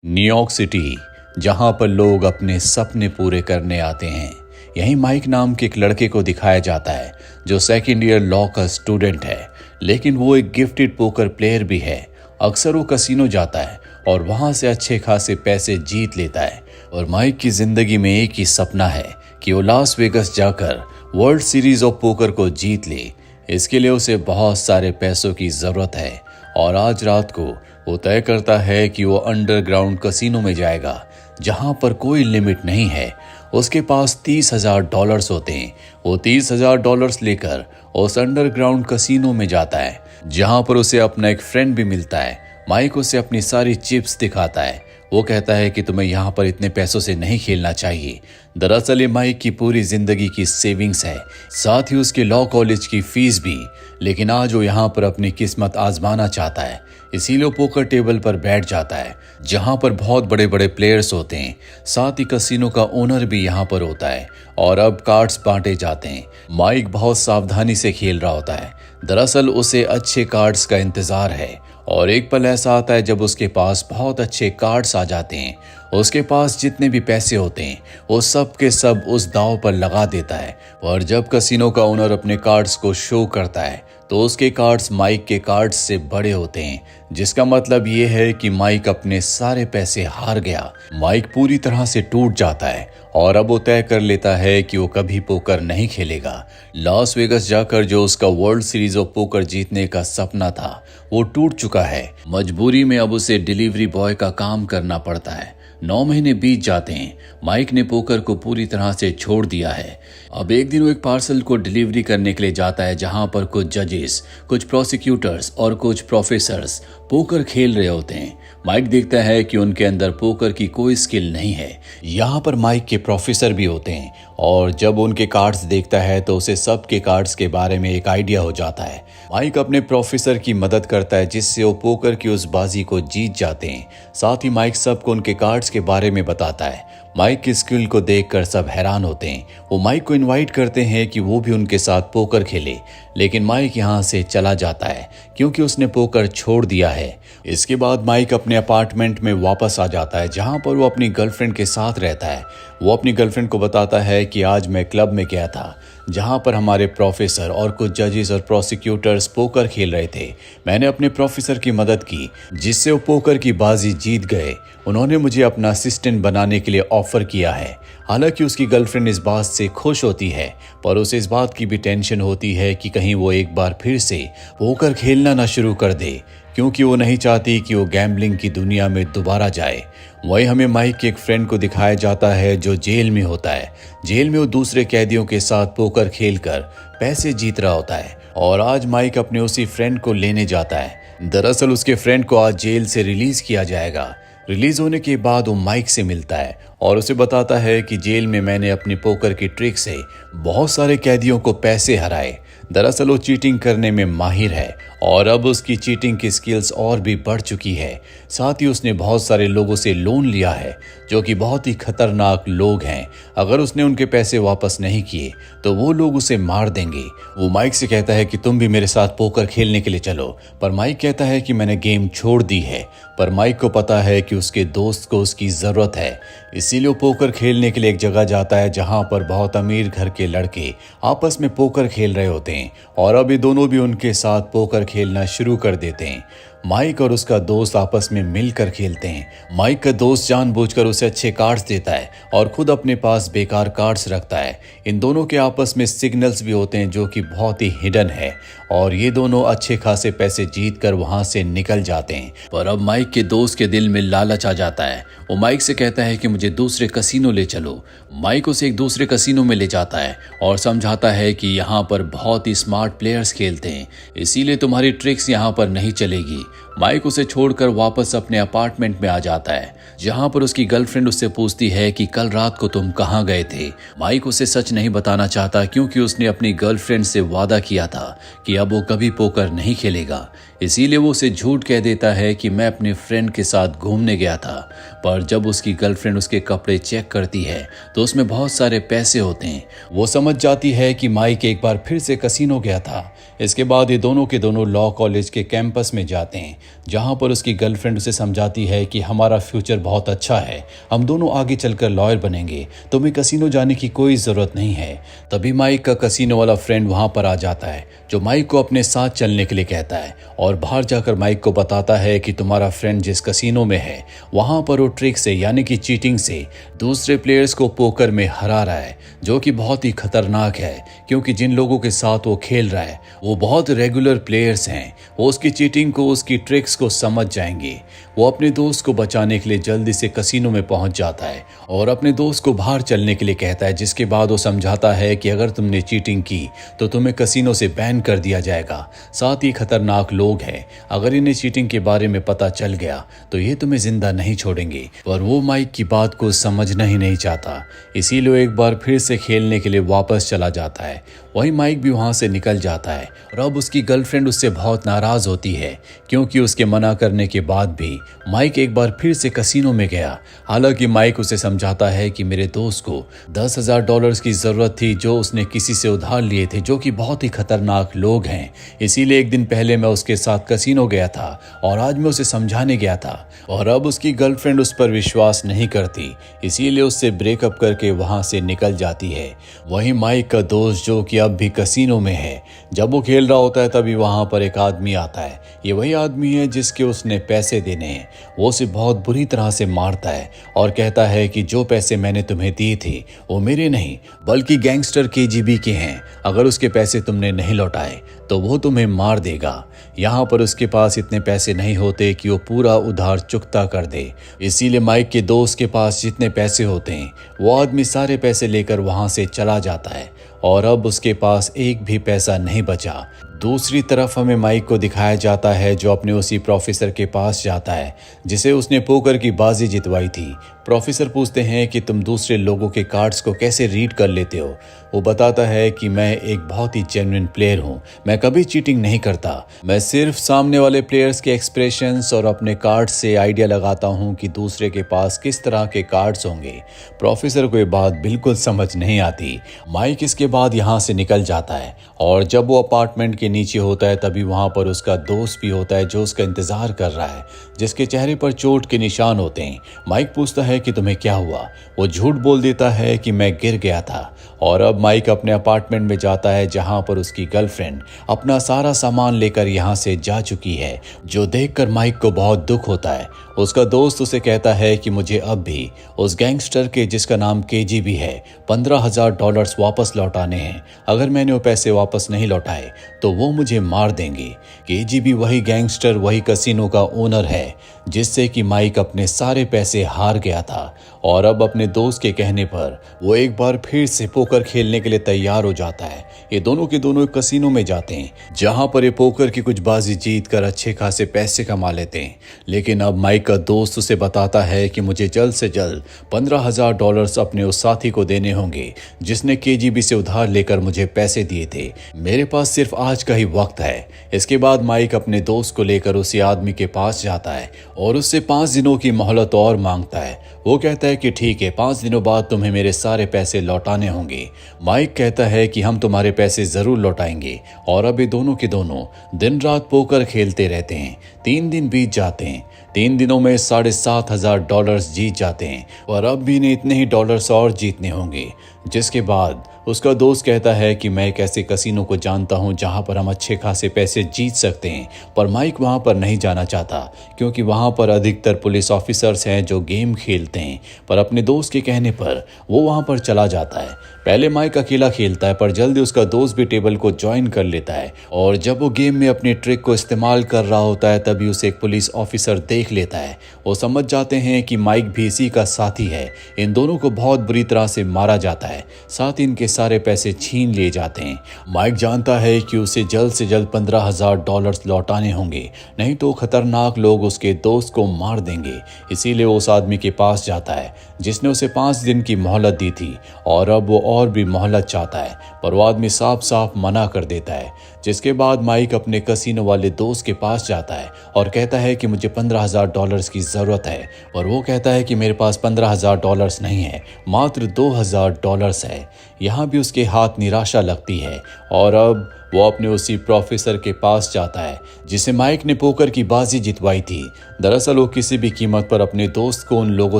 New York city, जहां पर लोग अपने सपने पूरे करने आते हैं, यहीं माइक नाम के एक लड़के को दिखाया जाता है जो सेकेंड ईयर लॉ का स्टूडेंट है, लेकिन वो एक गिफ्टेड पोकर प्लेयर भी है। अक्सर वो कसिनो जाता है और वहां से अच्छे खासे पैसे जीत लेता है। और माइक की जिंदगी में एक ही सपना है कि वो लास वेगस जाकर वर्ल्ड सीरीज ऑफ पोकर को जीत ले। इसके लिए उसे बहुत सारे पैसों की जरूरत है और आज रात को वो तय करता है कि वो अंडरग्राउंड कसिनो में जाएगा जहां पर कोई लिमिट नहीं है। उसके पास $30,000 होते हैं। वो $30,000 लेकर उस अंडरग्राउंड कसिनो में जाता है जहां पर उसे अपना एक फ्रेंड भी मिलता है। माइक उसे अपनी सारी चिप्स दिखाता है। वो कहता है कि तुम्हें यहाँ पर इतने पैसों से नहीं खेलना चाहिए। दरअसल ये माइक की पूरी जिंदगी की सेविंग्स है, साथ ही उसके लॉ कॉलेज की फीस भी। लेकिन आज वो यहाँ पर अपनी किस्मत आजमाना चाहता है, इसीलिए वो पोकर टेबल पर बैठ जाता है जहाँ पर बहुत बड़े बड़े प्लेयर्स होते हैं। साथ ही कसिनो का ओनर भी यहाँ पर होता है और अब कार्ड्स बांटे जाते हैं। माइक बहुत सावधानी से खेल रहा होता है। दरअसल उसे अच्छे कार्ड्स का इंतजार है और एक पल ऐसा आता है जब उसके पास बहुत अच्छे कार्ड्स आ जाते हैं। उसके पास जितने भी पैसे होते हैं वो सब के सब उस दांव पर लगा देता है। और जब कसिनो का ओनर अपने कार्ड्स को शो करता है तो उसके कार्ड्स माइक के कार्ड्स से बड़े होते हैं, जिसका मतलब ये है कि माइक अपने सारे पैसे हार गया। माइक पूरी तरह से टूट जाता है और अब वो तय कर लेता है कि वो कभी पोकर नहीं खेलेगा। लॉस वेगस जाकर जो उसका वर्ल्ड सीरीज ऑफ पोकर जीतने का सपना था वो टूट चुका है। मजबूरी में अब उसे डिलीवरी बॉय का काम करना पड़ता है। 9 महीने बीत जाते हैं। माइक ने पोकर को पूरी तरह से छोड़ दिया है। अब एक दिन वो एक पार्सल को डिलीवरी करने के लिए जाता है जहां पर कुछ जजेस, कुछ प्रोसिक्यूटर्स और कुछ प्रोफेसर्स पोकर खेल रहे होते हैं। माइक देखता है कि उनके अंदर पोकर की कोई स्किल नहीं है। यहाँ पर माइक के प्रोफेसर भी होते हैं और जब उनके कार्ड्स देखता है तो उसे सबके कार्ड्स के बारे में एक आइडिया हो जाता है। माइक अपने प्रोफेसर की मदद करता है जिससे वो पोकर की उस बाजी को जीत जाते हैं। साथ ही माइक सबको उनके कार्ड्स के बारे में बताता है। माइक की स्किल को देखकर सब हैरान होते हैं। वो माइक को इनवाइट करते हैं कि वो भी उनके साथ पोकर खेले, लेकिन माइक यहाँ से चला जाता है क्योंकि उसने पोकर छोड़ दिया है। इसके बाद माइक अपने अपार्टमेंट में वापस आ जाता है जहाँ पर वो अपनी गर्लफ्रेंड के साथ रहता है। वो अपनी गर्लफ्रेंड को बताता है कि आज मैं क्लब में गया था जहाँ पर हमारे प्रोफेसर और कुछ जजेस और प्रोसिक्यूटर्स पोकर खेल रहे थे। मैंने अपने प्रोफेसर की मदद की जिससे वो पोकर की बाजी जीत गए। उन्होंने मुझे अपना असिस्टेंट बनाने के लिए ऑफर किया है। हालांकि उसकी गर्लफ्रेंड इस बात से खुश होती है, पर उसे इस बात की भी टेंशन होती है कि कहीं वो एक बार फिर से पोकर खेलना ना शुरू कर दे, क्योंकि वो नहीं चाहती कि वो गैम्बलिंग की दुनिया में दोबारा जाए। वहीं हमें माइक के एक फ्रेंड को दिखाया जाता है जो जेल में होता है। जेल में वो दूसरे कैदियों के साथ पोकर खेलकर पैसे जीत रहा होता है और आज माइक अपने उसी फ्रेंड को लेने जाता है। दरअसल उसके फ्रेंड को आज जेल से रिलीज किया जाएगा। रिलीज होने के बाद वो माइक से मिलता है और उसे बताता है कि जेल में मैंने अपनी पोकर की ट्रिक से बहुत सारे कैदियों को पैसे हराए। दरअसल वो चीटिंग करने में माहिर है और अब उसकी चीटिंग की स्किल्स और भी बढ़ चुकी है। साथ ही उसने बहुत सारे लोगों से लोन लिया है जो कि बहुत ही खतरनाक लोग हैं। अगर उसने उनके पैसे वापस नहीं किए तो वो लोग उसे मार देंगे। वो माइक से कहता है कि तुम भी मेरे साथ पोकर खेलने के लिए चलो, पर माइक कहता है कि मैंने गेम छोड़ दी है। पर माइक को पता है कि उसके दोस्त को उसकी जरूरत है, इसीलिए वो पोकर खेलने के लिए एक जगह जाता है जहां पर बहुत अमीर घर के लड़के आपस में पोकर खेल रहे होते हैं और अभी दोनों भी उनके साथ पोकर खेलना शुरू कर देते हैं। माइक और उसका दोस्त आपस में मिलकर खेलते हैं। माइक का दोस्त जानबूझकर उसे अच्छे कार्ड्स देता है और खुद अपने पास बेकार कार्ड्स रखता है। इन दोनों के आपस में सिग्नल्स भी होते हैं जो कि बहुत ही हिडन है और ये दोनों अच्छे खासे पैसे जीत कर वहां से निकल जाते हैं। पर अब माइक के दोस्त के दिल में लालच आ जाता है। वो माइक से कहता है कि मुझे दूसरे कसिनो ले चलो। माइक उसे एक दूसरे कसिनो में ले जाता है और समझाता है कि यहाँ पर बहुत ही स्मार्ट प्लेयर्स खेलते हैं, इसीलिए तुम्हारी ट्रिक्स यहाँ पर नहीं चलेगी। माइक उसे छोड़कर वापस अपने अपार्टमेंट में आ जाता है जहां पर उसकी गर्लफ्रेंड उससे पूछती है कि कल रात को तुम कहां गए थे। माइक उसे सच नहीं बताना चाहता क्योंकि उसने अपनी गर्लफ्रेंड से वादा किया था कि अब वो कभी पोकर नहीं खेलेगा। इसीलिए वो उसे झूठ कह देता है कि मैं अपने फ्रेंड के साथ घूमने गया था। पर जब उसकी गर्लफ्रेंड उसके कपड़े चेक करती है तो उसमें बहुत सारे पैसे होते हैं। वो समझ जाती है कि माइक एक बार फिर से कसीनो गया था। इसके बाद ये दोनों के दोनों लॉ कॉलेज के कैंपस में जाते हैं, जहां पर उसकी गर्लफ्रेंड उसे समझाती है कि हमारा फ्यूचर बहुत अच्छा है, हम दोनों आगे चलकर लॉयर बनेंगे, तुम्हें कसीनो जाने की कोई ज़रूरत नहीं है। तभी माइक का कसीनो वाला फ्रेंड वहां पर आ जाता है, जो माइक को अपने साथ चलने के लिए कहता है और बाहर जाकर माइक को बताता है कि तुम्हारा फ्रेंड जिस कसीनो में है वहां पर वो ट्रिक से यानी कि चीटिंग से दूसरे प्लेयर्स को पोकर में हरा रहा है, जो कि बहुत ही खतरनाक है क्योंकि जिन लोगों के साथ वो खेल रहा है वो बहुत रेगुलर प्लेयर्स हैं। वो उसकी चीटिंग को, उसकी ट्रिक्स को समझ जाएंगे। वो अपने दोस्त को बचाने के लिए जल्दी से कसीनो में पहुंच जाता है और अपने दोस्त को बाहर चलने के लिए कहता है, जिसके बाद वो समझाता है कि अगर तुमने चीटिंग की तो तुम्हें कसीनो से बैन कर दिया जाएगा। साथ ही खतरनाक लोग हैं, अगर इन्हें चीटिंग के बारे में पता चल गया तो ये तुम्हें जिंदा नहीं छोड़ेंगे। पर वो माइक की बात को समझना ही नहीं चाहता, इसीलिए एक बार फिर से खेलने के लिए वापस चला जाता है। वहीं माइक भी वहां से निकल जाता है और अब उसकी गर्लफ्रेंड उससे बहुत नाराज होती है क्योंकि उसके मना करने के बाद भी माइक एक बार फिर से कसीनो में गया। हालांकि माइक उसे समझाता है कि मेरे दोस्त को $10,000 की जरूरत थी जो उसने किसी से उधार लिए थे, जो कि बहुत ही खतरनाक लोग हैं। इसीलिए एक दिन पहले मैं उसके साथ कसीनो गया था और आज मैं उसे समझाने गया था। और अब उसकी गर्लफ्रेंड उस पर विश्वास नहीं करती, इसीलिए उससे ब्रेकअप करके वहां से निकल जाती है। वहीं माइक का दोस्त जो कि अब भी कसीनो में है, जब वो खेल रहा होता है तभी वहां पर एक आदमी आता है। ये वही आदमी है जिसके उसने पैसे देने हैं। वो उसे बहुत बुरी तरह से मारता है और कहता है कि जो पैसे मैंने तुम्हें दिए थे वो मेरे नहीं बल्कि गैंगस्टर केजीबी के हैं। अगर उसके पैसे तुमने नहीं लौटाए तो वो तुम्हें मार देगा। यहाँ पर उसके पास इतने पैसे नहीं होते कि वो पूरा उधार चुकता कर दे। इसीलिए माइक के दोस्त के पास जितने पैसे होते हैं वो आदमी सारे पैसे लेकर वहां से चला जाता है और अब उसके पास एक भी पैसा नहीं बचा। दूसरी तरफ हमें माइक को दिखाया जाता है जो अपने उसी प्रोफेसर के पास जाता है जिसे उसने पोकर की बाजी जितवाई थी। प्रोफेसर पूछते हैं कि तुम दूसरे लोगों के कार्ड्स को कैसे रीड कर लेते हो। वो बताता है कि मैं एक बहुत ही जेन्युइन प्लेयर हूँ, मैं कभी चीटिंग नहीं करता, मैं सिर्फ सामने वाले प्लेयर्स के एक्सप्रेशंस और अपने कार्ड्स से आइडिया लगाता हूँ कि दूसरे के पास किस तरह के कार्ड्स होंगे। प्रोफेसर को ये बात बिल्कुल समझ नहीं आती। माइक इसके बाद यहाँ से निकल जाता है और जब वो अपार्टमेंट के नीचे होता है तभी वहां पर उसका दोस्त भी होता है जो उसका इंतजार कर रहा है, जिसके चेहरे पर चोट के निशान होते हैं। माइक पूछता है कि तुम्हें क्या हुआ। वो झूठ बोल देता है कि मैं गिर गया था। और अब माइक अपने अपार्टमेंट में जाता है जहां पर उसकी गर्लफ्रेंड अपना सारा सामान लेकर यहां से जा चुकी है, जो देखकर माइक को बहुत दुख होता है। उसका दोस्त उसे कहता है कि मुझे अब भी उस गैंगस्टर के जिसका नाम केजीबी है $15,000 वापस लौटाने हैं। अगर मैंने वो पैसे वापस नहीं लौटाए तो वो मुझे मार देंगे। केजीबी वही गैंगस्टर, वही कसिनो का ओनर है जिससे कि माइक अपने सारे पैसे हार गया था। और अब अपने दोस्त के कहने पर वो एक बार फिर से पोकर खेलने के लिए तैयार हो जाता है। ये दोनों के दोनों कसिनो में जाते हैं जहां पर ये पोकर की कुछ बाजी जीत कर अच्छे खासे पैसे कमा लेते हैं। लेकिन अब माइक का दोस्त उसे बताता है कि मुझे जल्द से जल्द $15,000 अपने उस साथी को देने होंगे जिसने केजीबी से उधार लेकर मुझे पैसे दिए थे। मेरे पास सिर्फ आज का ही वक्त है। इसके बाद माइक अपने दोस्त को लेकर उसी आदमी के पास जाता है और उससे 5 दिनों की मोहलत और मांगता है। वो कहता है कि ठीक है, 5 दिनों बाद तुम्हें मेरे सारे पैसे लौटाने होंगे। माइक कहता है कि हम तुम्हारे पैसे जरूर लौटाएंगे। और अब ये दोनों के दोनों दिन रात पोकर खेलते रहते हैं। 3 दिन बीत जाते हैं। 3 दिनों में $7,500 जीत जाते हैं और अब भी इन्हें इतने ही डॉलर्स और जीतने होंगे। जिसके बाद उसका दोस्त कहता है कि मैं एक ऐसे कसिनो को जानता हूं जहां पर हम अच्छे खासे पैसे जीत सकते हैं। पर माइक वहां पर नहीं जाना चाहता क्योंकि वहां पर अधिकतर पुलिस ऑफिसर्स हैं जो गेम खेलते हैं। पर अपने दोस्त के कहने पर वो वहां पर चला जाता है। पहले माइक अकेला खेलता है पर जल्दी उसका दोस्त भी टेबल को ज्वाइन कर लेता है। और जब वो गेम में अपने ट्रिक को इस्तेमाल कर रहा होता है तभी उसे एक पुलिस ऑफिसर देख लेता है। वो समझ जाते हैं कि माइक भी इसी का साथी है। इन दोनों को बहुत बुरी तरह से मारा जाता है। साथ ही इनके सारे पैसे छीन लिए जाते हैं। माइक जानता है कि उसे जल्द से जल्द $15,000 लौटाने होंगे, नहीं तो खतरनाक लोग उसके दोस्त को मार देंगे। इसीलिए वो उस आदमी के पास जाता है जिसने उसे 5 दिन की मोहलत दी थी और अब वो और भी मोहलत चाहता है, पर वो आदमी साफ साफ मना कर देता है। जिसके बाद माइक अपने कसिनो वाले दोस्त के पास जाता है और कहता है कि मुझे $15,000 की ज़रूरत है, और वो कहता है कि मेरे पास $15,000 नहीं है, मात्र $2,000 है। यहाँ भी उसके हाथ निराशा लगती है और अब वो अपने उसी प्रोफेसर के पास जाता है जिसे माइक ने पोकर की बाजी जितवाई थी। दरअसल वो किसी भी कीमत पर अपने दोस्त को उन लोगों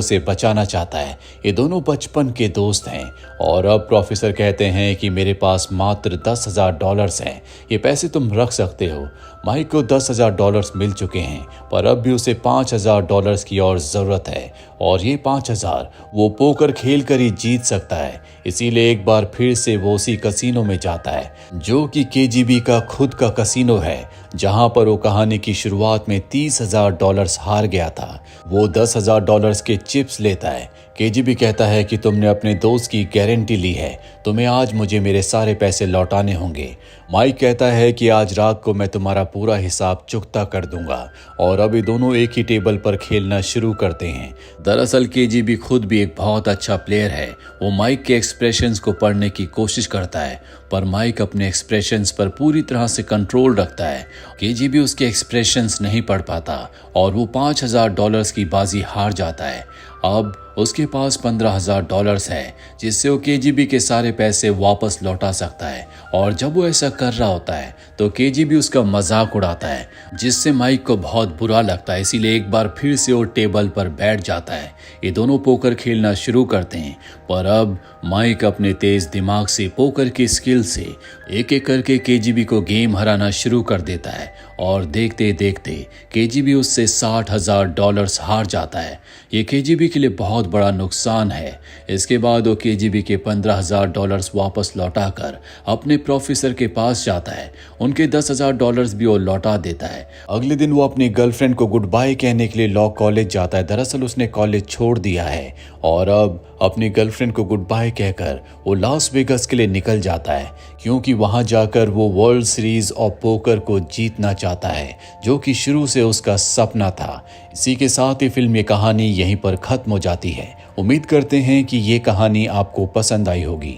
से बचाना चाहता है। ये दोनों बचपन के दोस्त हैं और अब प्रोफेसर कहते हैं कि मेरे पास मात्र $10,000 हैं, ये पैसे तुम रख सकते हो। माइक को $10,000 मिल चुके हैं, पर अब भी उसे $5,000 की और ज़रूरत है, और ये 5,000 वो पोकर खेल कर ही जीत सकता है। इसीलिए एक बार फिर से वो उसी कसिनो में जाता है जो कि केजीबी का खुद का कसिनो है, जहां पर वो कहानी की शुरुआत में $30,000 हार गया था। वो $10,000 के चिप्स लेता है। केजीबी कहता है कि तुमने अपने दोस्त की गारंटी ली है, तुम्हें आज मुझे मेरे सारे पैसे लौटाने होंगे। माइक कहता है कि आज रात को मैं तुम्हारा पूरा हिसाब चुकता कर दूंगा, और अभी दोनों एक ही टेबल पर खेलना शुरू करते हैं। दरअसल केजीबी खुद भी एक बहुत अच्छा प्लेयर है। वो माइक के एक्सप्रेशंस को पढ़ने की कोशिश करता है, पर माइक अपने एक्सप्रेशंस पर पूरी तरह से कंट्रोल रखता है। केजीबी उसके एक्सप्रेशंस नहीं पढ़ पाता और वो $5,000 की बाजी हार जाता है। अब उसके पास $15,000 है, जिससे वो केजीबी के सारे पैसे वापस लौटा सकता है। और जब वो ऐसा कर रहा होता है तो केजीबी उसका मजाक उड़ाता है, जिससे माइक को बहुत बुरा लगता है। इसीलिए एक बार फिर से वो टेबल पर बैठ जाता है। ये दोनों पोकर खेलना शुरू करते हैं, पर अब माइक अपने तेज दिमाग से पोकर की स्किल से एक एक करके केजीबी को गेम हराना शुरू कर देता है, और देखते देखते केजीबी उससे $60,000 हार जाता है। ये केजीबी के लिए बहुत बड़ा नुकसान है। इसके बाद वो केजीबी के $15,000 वापस लौटाकर अपने प्रोफेसर के पास जाता है। उनके $10,000 भी वो लौटा देता है। अगले दिन वो अपनी गर्लफ्रेंड को गुड बाय कहने के लिए लॉ कॉलेज जाता है। दरअसल उसने कॉलेज छोड़ दिया है और अब अपनी गर्लफ्रेंड को गुड बाय कहकर वो लास वेगास के लिए निकल जाता है, क्योंकि वहां जाकर वो वर्ल्ड सीरीज ऑफ पोकर को जीतना चाहता है, जो कि शुरू से उसका सपना था। इसी के साथ ही फिल्म ये कहानी यहीं पर खत्म हो जाती है। उम्मीद करते हैं कि ये कहानी आपको पसंद आई होगी।